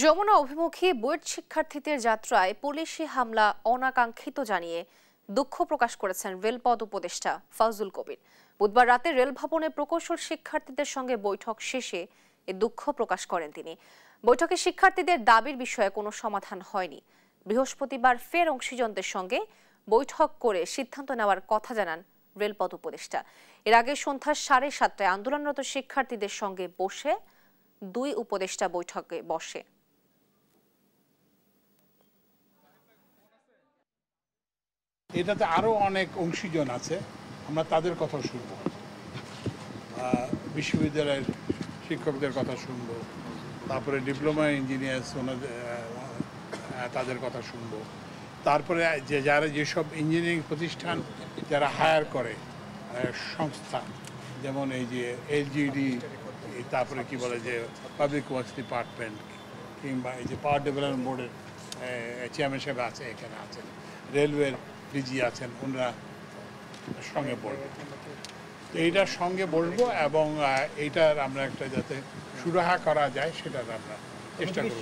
যমুনা অভিমুখী বুয়েট শিক্ষার্থীদের যাত্রায় পুলিশি হামলা অনাকাঙ্ক্ষিত জানিয়ে দুঃখ প্রকাশ করেছেন রেলপথ উপদেষ্টা ফাউজুল কবির। বুধবার রাতে রেল ভবনে প্রকৌশল শিক্ষার্থীদের সঙ্গে বৈঠক শেষে এ দুঃখ প্রকাশ করেন তিনি। বৈঠকে শিক্ষার্থীদের দাবির বিষয়ে কোনো সমাধান হয়নি। বৃহস্পতিবার ফের অংশীজনদের সঙ্গে বৈঠক করে সিদ্ধান্ত নেওয়ার কথা জানান রেলপথ উপদেষ্টা। এর আগে সন্ধ্যা 7:30টায় আন্দোলনরত শিক্ষার্থীদের সঙ্গে বসে দুই উপদেষ্টা বৈঠকে বসে। এটাতে আরও অনেক অংশীজন আছে, আমরা তাদের কথা শুনব, বিশ্ববিদ্যালয়ের শিক্ষকদের কথা শুনব, তারপরে ডিপ্লোমা ইঞ্জিনিয়ার্স তাদের কথা শুনব, তারপরে যেসব ইঞ্জিনিয়ারিং প্রতিষ্ঠান যারা হায়ার করে সংস্থা, যেমন এই যে এলজিডি, তারপরে কি বলে যে পাবলিক ওয়ার্কস ডিপার্টমেন্ট, কিংবা এই যে পাওয়ার ডেভেলপমেন্ট বোর্ডের চেয়ারম্যান সাহেব আছে, এখানে আছেন, রেলওয়ের ডিজি আছেন, ওনারা সঙ্গে বসবো। তো এইটার সঙ্গে বসবো এবং এইটার আমরা একটা যাতে সুরাহা করা যায় সেটার আমরা চেষ্টা করব।